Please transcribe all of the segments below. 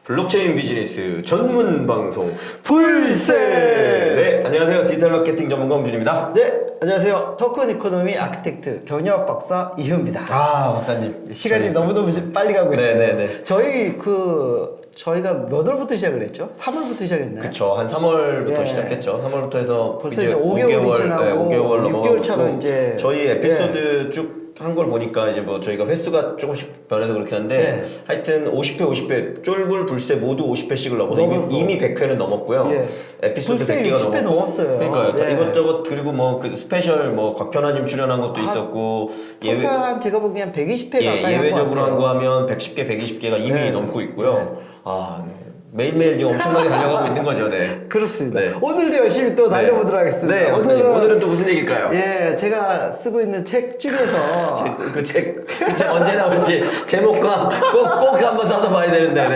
블록체인 비즈니스 전문 방송 풀세. 네, 안녕하세요. 디지털 마케팅 전문가 홍준입니다. 네, 안녕하세요. 토큰 이코노미 아키텍트 경영학 박사 이효입니다. 아, 박사님. 시간이 너무너무 빨리 가고 있어요. 네네네. 저희가 몇 월부터 시작을 했죠? 3월부터 시작했나요? 그쵸. 한 3월부터 예. 시작했죠. 3월부터 해서 벌써 이제 5개월이 지나고 5개월 넘어가고 6개월차로 이제 저희 에피소드 쭉 한 걸 보니까 이제 뭐 저희가 횟수가 조금씩 변해서 그렇긴 한데 네. 하여튼 50회 쫄불 불새 모두 50회씩을 넘어서 넘었어. 이미 100회는 넘었고요. 예. 에피소드 불새 100개가 60회 넘었어요. 그러니까요. 예. 이것저것 그리고 뭐 그 스페셜 뭐 곽현아님 출연한 것도 있었고 토탈 제가 보기엔 120회 가까이 예, 한것 예외적으로 같아요. 한 거 하면 110개, 120개가 이미 네. 넘고 있고요. 네. 아, 네. 매일매일 지금 엄청나게 달려가고 있는 거죠. 네. 그렇습니다. 네. 오늘도 열심히 또 달려보도록 하겠습니다. 네, 오늘은 또 무슨 얘기일까요? 예, 제가 쓰고 있는 책 중에서 그 책 언제 나올지 제목과 꼭 한번 사서 봐야 되는데,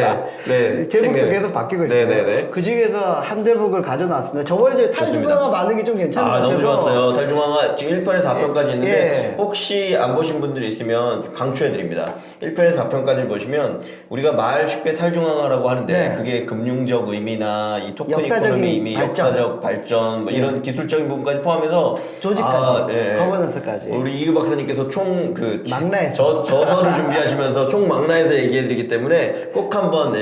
네. 제목도 책, 계속 바뀌고 있어요. 네네네. 그 중에서 한 대목을 가져놨습니다. 저번에 저희 탈중앙화 반응이 좀 괜찮은 것 같아서. 너무 좋았어요. 탈중앙화 지금 1편에서 4편까지 있는데 예. 혹시 안 보신 분들이 있으면 강추해드립니다. 1편에서 4편까지 보시면 우리가 말 쉽게 탈중앙화라고 하는데 네. 그게 금융적 의미나 이 토큰 역사적인 이코노미 의미, 발전. 역사적 발전 뭐 이런 기술적인 부분까지 포함해서 조직까지, 예. 거버넌스까지. 우리 이유 박사님께서 망라해서. 저서를 준비하시면서 총 망라해서 얘기해드리기 때문에 꼭 한번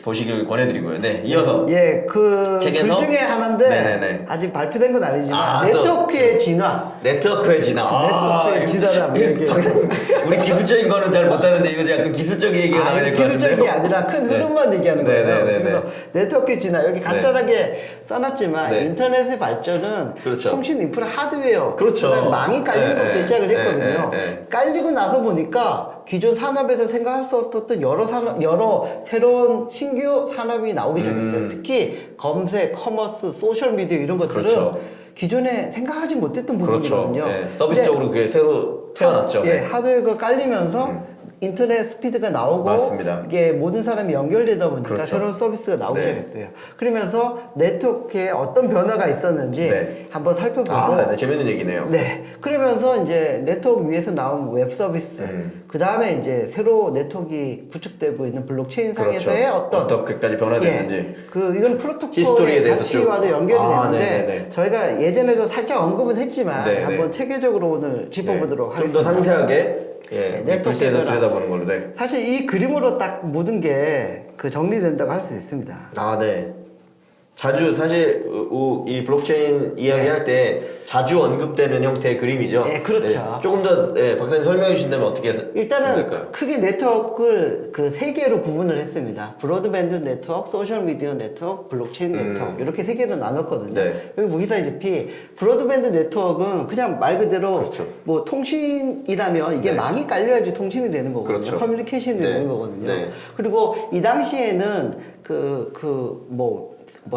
보시길 권해드리고요. 네, 이어서 예, 그 책에서? 글 중에 하나인데 네네네. 아직 발표된 건 아니지만 또, 네트워크의 진화. 네트워크의 진화. 네트워크의 진화를 한번 얘기해요. 박사님, 우리 기술적인 거는 잘 못하는데 이거 약간 기술적인 얘기가 나와야 될 것 같은데요. 기술적이 아니라 큰 흐름만 얘기하는 거예요. 네네네네. 그래서 네트워크 진화 여기 간단하게 써놨지만 네. 인터넷의 발전은 그렇죠. 통신 인프라 하드웨어, 그렇죠. 그다음에 망이 깔리는 네, 것부터 네. 시작을 했거든요. 네, 네. 깔리고 나서 보니까 기존 산업에서 생각할 수 없었던 여러 새로운 신규 산업이 나오기 시작했어요. 특히 검색, 커머스, 소셜 미디어 이런 것들은 그렇죠. 기존에 생각하지 못했던 그렇죠. 부분이거든요. 네, 서비스적으로 그게 새로 태어났죠. 예, 네. 하드웨어가 깔리면서 인터넷 스피드가 나오고 맞습니다. 이게 모든 사람이 연결되다 보니까 그렇죠. 새로운 서비스가 나오기 네. 시작했어요. 그러면서 네트워크에 어떤 변화가 있었는지 네. 한번 살펴보고 네, 재밌는 얘기네요. 네. 그러면서 이제 네트워크 위에서 나온 웹 서비스, 그 다음에 이제 새로 네트워크가 구축되고 있는 블록체인 상에서의 어떻게까지 변화됐는지. 이건 히스토리에 프로토콜의 대해서 가치와도 쭉. 연결이 되는데 네네네. 저희가 예전에도 살짝 언급은 했지만 네네. 한번 체계적으로 오늘 짚어보도록 하겠습니다. 좀 더 상세하게 네트워크 불세에서 변화. 들여다보는 걸로. 네. 사실 이 그림으로 딱 모든 게 정리된다고 할 수 있습니다. 네. 자주 사실 이 블록체인 이야기할 때 자주 언급되는 형태의 그림이죠. 네, 그렇죠. 조금 더 박사님 설명해 주신다면 어떻게 해서 일단은 될까요? 크게 네트워크를 그 세 개로 구분을 했습니다. 브로드밴드 네트워크, 소셜 미디어 네트워크, 블록체인 네트워크 이렇게 세 개로 나눴거든요. 네. 여기 보시다시피 브로드밴드 네트워크는 그냥 말 그대로 그렇죠. 뭐 통신이라면 이게 네. 망이 깔려야지 통신이 되는 거거든요. 그렇죠. 커뮤니케이션이 네. 되는 거거든요. 네. 그리고 이 당시에는 뭐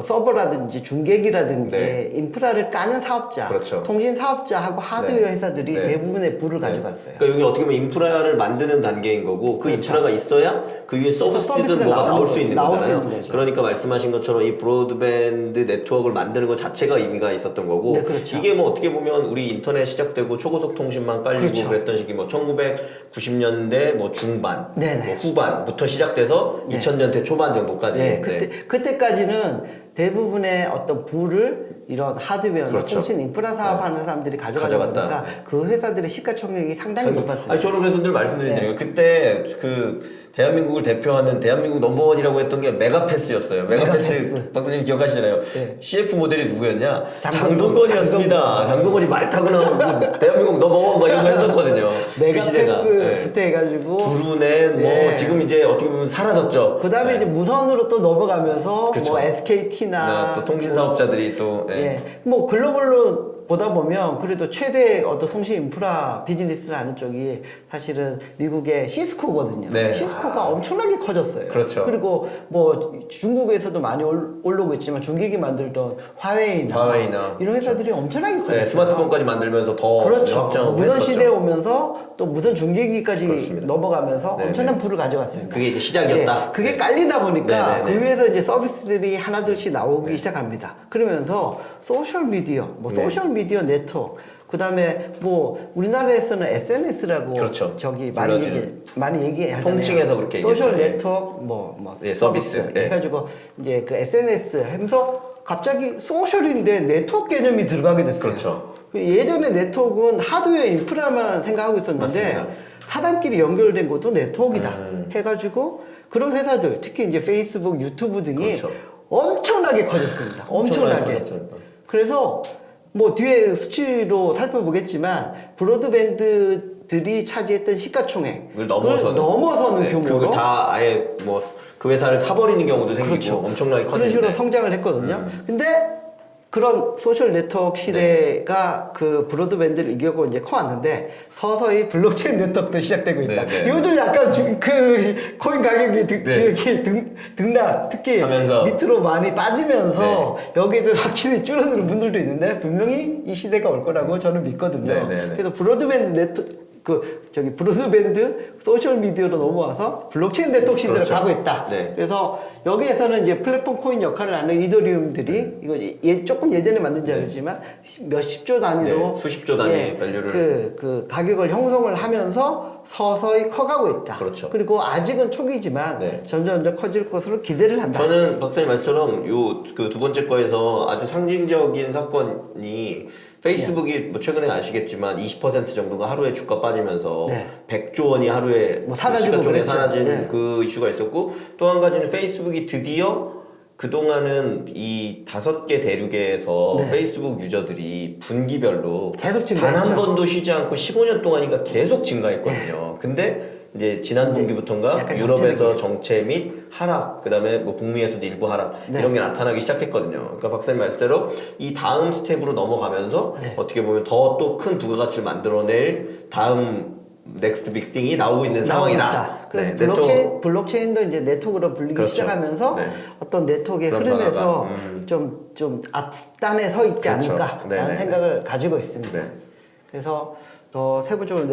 서버라든지 중계기라든지 네. 인프라를 까는 사업자, 그렇죠. 통신 사업자하고 하드웨어 네. 회사들이 네. 대부분의 부를 가져갔어요. 그러니까 여기 어떻게 보면 인프라를 만드는 단계인 거고 그 그렇죠. 인프라가 있어야 그 위에 서비스가 서비스든 뭐가 나올 수 있는 나올 수 거잖아요. 있는 거죠. 그러니까 말씀하신 것처럼 이 브로드밴드 네트워크를 만드는 것 자체가 의미가 있었던 거고 네, 그렇죠. 이게 뭐 어떻게 보면 우리 인터넷 시작되고 초고속 통신만 깔리고 그렇죠. 그랬던 시기 뭐 1990년대 뭐 중반, 네네. 뭐 후반부터 시작돼서 네. 2000년대 초반 정도까지. 네, 그때까지는 대부분의 어떤 부를 이런 하드웨어나 그렇죠. 통신 인프라 사업하는 사람들이 가져가다 가져갔다. 보니까 그 회사들의 시가총액이 상당히 높았습니다. 아니, 저는 그래서 늘 말씀드리는 게 그때 그 대한민국을 대표하는 대한민국 넘버원이라고 했던 게 메가패스였어요. 메가패스 메가패스. 박사님 기억하시나요? 네. CF 모델이 누구였냐? 장동건. 장동건이었습니다. 장동건이 말 타고 나오고 대한민국 넘버원 막 이런 거 했었거든요. 그 시대가. 메가패스부터 해가지고 두루넨 뭐 네. 지금 이제 어떻게 보면 사라졌죠. 그 다음에 이제 무선으로 또 넘어가면서 그쵸. 뭐 SKT나 또 통신 사업자들이 또 예, 뭐 글로벌로 보다 보면 그래도 최대 어떤 통신 인프라 비즈니스를 하는 쪽이 사실은 미국의 시스코거든요. 네. 시스코가 엄청나게 커졌어요. 그렇죠. 그리고 뭐 중국에서도 많이 올라오고 있지만 중계기 만들던 화웨이나 이런 회사들이 엄청나게 커졌어요. 네, 스마트폰까지 만들면서 더 그렇죠. 확장하고 무선 했었죠. 시대에 오면서 또 무선 중계기까지 그렇습니다. 넘어가면서 네네. 엄청난 부를 가져갔습니다. 그게 이제 시작이었다. 예, 그게 깔리다 보니까 네네네. 그 위에서 이제 서비스들이 하나둘씩 나오기 시작합니다. 그러면서 소셜 미디어, 뭐 소셜 미디어 네트워크, 그다음에 뭐 우리나라에서는 SNS라고 그렇죠. 저기 불러지는. 많이 얘기하잖아요. 통칭해서 그렇게 소셜 얘기했죠. 네트워크 뭐 예, 서비스 서비스. 예. 해가지고 이제 그 SNS 하면서 갑자기 소셜인데 네트워크 개념이 들어가게 됐어요. 그렇죠. 예전에 네트워크는 하드웨어 인프라만 생각하고 있었는데 맞습니다. 사람끼리 연결된 것도 네트워크이다 음. 해가지고 그런 회사들 특히 이제 페이스북, 유튜브 등이 그렇죠. 엄청나게 커졌습니다. 엄청나게. 커졌죠. 그래서 뭐 뒤에 수치로 살펴보겠지만 브로드밴드들이 차지했던 시가총액을 넘어서는 네, 규모로 그걸 다 아예 뭐 그 회사를 사버리는 경우도 생기고 그렇죠. 엄청나게 그런 식으로 커지는데 성장을 했거든요. 근데 그런 소셜 네트워크 시대가 그 브로드밴드를 이겨고 이제 커왔는데 서서히 블록체인 네트워크도 시작되고 있다. 네, 네. 요즘 약간 그 코인 가격이 네. 등락 특히 하면서. 밑으로 많이 빠지면서 여기에 대해서 확실히 줄어드는 분들도 있는데 분명히 이 시대가 올 거라고 저는 믿거든요. 네, 네, 네. 그래서 브로드밴드 네트워크 브로드밴드 소셜 미디어로 넘어와서 블록체인 네트워크 시대로 그렇죠. 가고 있다. 네. 그래서 여기에서는 이제 플랫폼 코인 역할을 하는 이더리움들이 이거 조금 예전에 만든 자료지만 몇십조 단위로 네, 수십조 단위 밸류를. 그 가격을 형성을 하면서 서서히 커가고 있다. 그렇죠. 그리고 아직은 초기지만 네. 점점 커질 것으로 기대를 한다. 저는 박사님 말씀처럼 요 그 두 번째 거에서 아주 상징적인 사건이 페이스북이 뭐 최근에 아시겠지만 20% 정도가 하루에 주가 빠지면서 네. 100조 원이 하루에 뭐 사라지고 시가총액 그랬죠. 사라진 네. 그 이슈가 있었고 또 한 가지는 페이스북이 드디어 그동안은 이 5개 대륙에서 네. 페이스북 유저들이 분기별로 계속 단 증가했죠. 한 번도 쉬지 않고 15년 동안인가 계속 증가했거든요. 근데 이제 지난 분기부터인가 약간 유럽에서 정체적이에요. 정체 및 하락, 그다음에 뭐 북미에서도 일부 하락 네. 이런 게 나타나기 시작했거든요. 그러니까 박사님 말씀대로 이 다음 스텝으로 넘어가면서 네. 어떻게 보면 더 또 큰 부가가치를 만들어낼 다음 넥스트 빅띵이 나오고 있는 상황이다. 그래서 네, 블록체인도 이제 네트워크로 불리기 그렇죠. 시작하면서 네. 어떤 네트워크의 그런 흐름에서 변화가, 좀 앞단에 서 있지 그렇죠. 않을까라는 네네네. 생각을 가지고 있습니다. 네. 그래서 더 세부적으로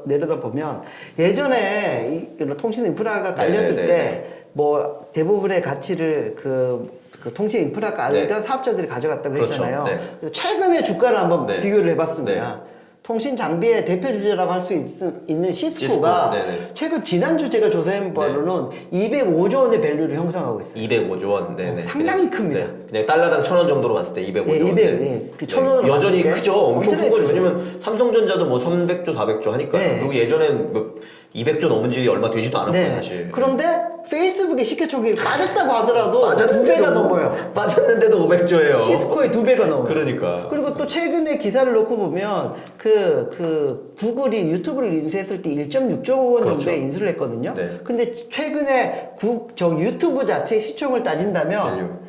내려다 보면 예전에 이런 통신 인프라가 깔렸을 네네네. 때 뭐 대부분의 가치를 그 통신 인프라가 네. 알던 사업자들이 가져갔다고 그렇죠. 했잖아요. 네. 그래서 최근의 주가를 한번 네. 비교를 해봤습니다. 통신 장비의 대표 주제라고 할 수 있는 시스코가 시스코, 네네. 최근 지난주 제가 조사해 바로는 205조 원의 밸류를 형성하고 있어요. 205조 원. 네네. 상당히 큽니다. 네. 그냥 달러당 1,000원 정도로 봤을 때 205조 예, 원. 200, 네. 예, 그 1,000원으로 여전히 봤을 때 크죠. 엄청 큰 엄청나게 거죠. 크죠. 왜냐면 삼성전자도 뭐 300조, 400조 하니까. 네. 그리고 예전엔 뭐 200조 넘은 지 얼마 되지도 않았고요, 사실. 그런데 페이스북의 시가총액이 빠졌다고 하더라도 두 배가 넘어요. 빠졌는데도 500조예요. 시스코의 두 배가 넘어요. 그러니까. 그리고 또 최근에 기사를 놓고 보면 그 구글이 유튜브를 인수했을 때 1.6조 원 그렇죠. 정도에 인수를 했거든요. 네. 근데 최근에 저 유튜브 자체 시총을 따진다면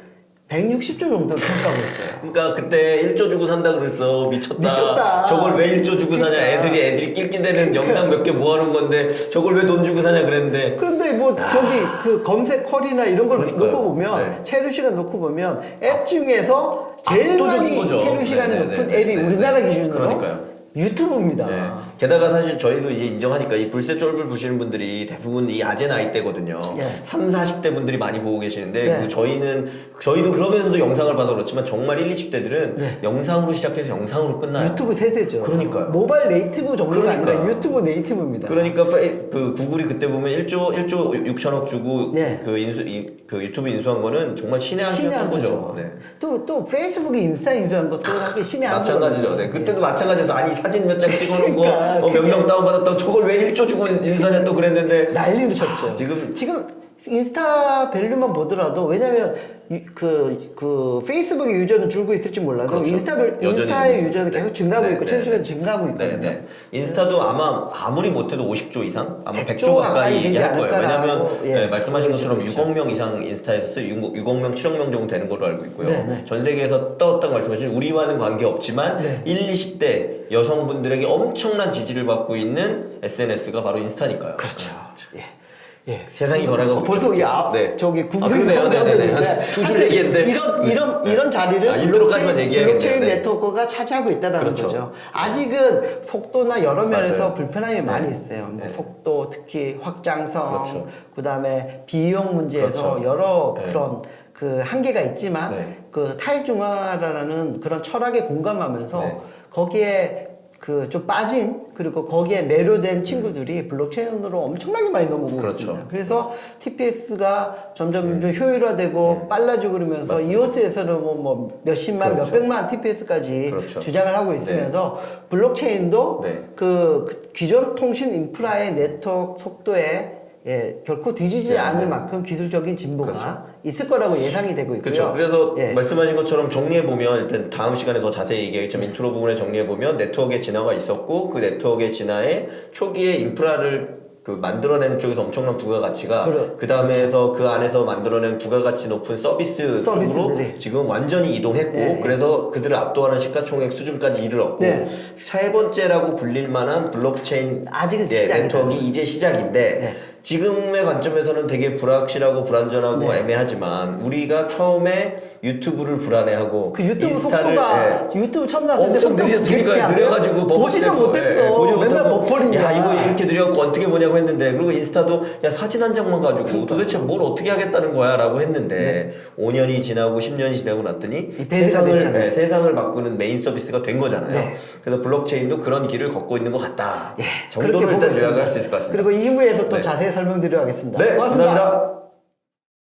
160조 정도를 평가하고 있어요. 그러니까 그때 1조 주고 산다 그랬어. 미쳤다. 미쳤다. 저걸 왜 1조 주고 사냐. 그러니까. 애들이 낄낄대는 영상 몇 개 모아놓은 건데 저걸 왜 돈 주고 사냐 그랬는데. 그런데 뭐 저기 그 검색 컬이나 이런 걸 그러니까요. 놓고 보면 네. 체류 시간 놓고 보면 앱 중에서 제일 압도적인 많이 거죠. 체류 시간이 네, 높은 네, 앱이 네, 우리나라 네. 기준으로 그러니까요. 유튜브입니다. 네. 게다가 사실 저희도 이제 인정하니까 이 불새 쫄불 보시는 분들이 대부분 이 아재 나이대거든요. 네. 3, 40대 분들이 많이 보고 계시는데 네. 그리고 저희도 그러면서도 영상을 봐서 그렇지만 정말 1, 20대들은 네. 영상으로 시작해서 영상으로 끝나요. 유튜브 세대죠. 그러니까요. 모바일 네이티브 정도가 아니라 그러니까요. 유튜브 네이티브입니다. 그러니까 그 구글이 그때 보면 1조 6천억 주고 네. 그 유튜브 인수한 거는 정말 신의 한 신의 한 수였던 수죠. 네. 또 페이스북이 인스타 인수한 것도 사실 신의 한 마찬가지죠. 수거든요. 네. 그때도 마찬가지에서 아니 사진 몇 장 찍어놓은 그러니까 거 몇 명 다운받았다고 저걸 왜 1조 주고 인수하냐 또 그랬는데 난리를 쳤죠. 지금 인스타 밸류만 보더라도 왜냐면 그 페이스북의 유저는 줄고 있을지 몰라도 그렇죠. 인스타의 여전히 유저는 계속 증가하고 네, 있고 네, 체류 시간 네. 증가하고 있거든요. 네. 인스타도 아마 아무리 못해도 50조 이상? 아마 100조 100조 가까이 가까이 되지 할 거예요. 않을까라고, 왜냐면 예, 네, 말씀하신 보여지고 것처럼 있죠. 6억 명 이상 인스타에서 써요. 6억 명, 7억 명 정도 되는 걸로 알고 있고요. 네, 네. 전 세계에서 떴다고 말씀하신 우리와는 관계없지만 네. 1, 20대 여성분들에게 엄청난 지지를 받고 있는 SNS가 바로 인스타니까요. 그렇죠. 예. 세상이 변화가고 벌써 있죠. 네. 저기 구글이 그러네요. 네네네. 두 줄 얘기했는데 이런 자리를 인트로까지만 얘기해야겠네요. 블록체인 네. 네트워크가 차지하고 있다는 그렇죠. 거죠. 아직은 속도나 여러 면에서 맞아요. 불편함이 많이 네. 있어요. 뭐 네. 속도, 특히 확장성, 그렇죠. 그다음에 비용 문제에서 그렇죠. 여러 네. 그런 그 한계가 있지만 네. 그 탈중화라는 그런 철학에 공감하면서 네. 거기에 그 좀 빠진 그리고 거기에 매료된 친구들이 블록체인으로 엄청나게 많이 넘어오고 그렇죠. 있습니다. 그래서 TPS가 점점 효율화되고 빨라지고 그러면서 맞습니다. EOS에서는 뭐 몇십만, 그렇죠. 몇백만 TPS까지 그렇죠. 주장을 하고 있으면서 블록체인도 네. 그 기존 통신 인프라의 네트워크 속도에 결코 뒤지지 네. 않을 만큼 기술적인 진보가 그렇죠. 있을 거라고 예상이 되고 있고요. 그렇죠. 그래서 예. 말씀하신 것처럼 정리해보면 일단 다음 시간에 더 자세히 얘기하겠지만 인트로 부분에 정리해보면 네트워크의 진화가 있었고 그 네트워크의 진화에 초기에 인프라를 그 만들어내는 쪽에서 엄청난 부가가치가 그 다음에서 그 안에서 만들어낸 부가가치 높은 서비스 쪽으로 서비스들이. 지금 완전히 이동했고 네. 그래서 그들을 압도하는 시가총액 수준까지 이르렀고 네. 세 번째라고 불릴 만한 블록체인 아직은 시작이다. 네트워크 이제 시작인데 네. 지금의 관점에서는 되게 불확실하고 불안전하고 네. 애매하지만 우리가 처음에 유튜브를 불안해하고 그 유튜브 인스타를, 속도가 유튜브 처음 나왔을 때 엄청 속도가 그렇게 안 돼요? 느려가지고 보지도 못했어. 맨날 버퍼링이야. 야 이거 이렇게 느려갖고 어떻게 보냐고 했는데 그리고 인스타도 야 사진 한 장만 가지고 도대체 뭘 어떻게 하겠다는 거야 라고 했는데 5년이 지나고 10년이 지나고 났더니 이 대세가 됐잖아요. 세상을 바꾸는 메인 서비스가 된 거잖아요. 네. 그래서 블록체인도 그런 길을 걷고 있는 것 같다 예, 정도로 그렇게 일단 보고 요약할 있습니다. 수 있을 것 같습니다. 그리고 2부에서 또 네. 자세히 설명드리도록 하겠습니다. 네, 고맙습니다. 감사합니다.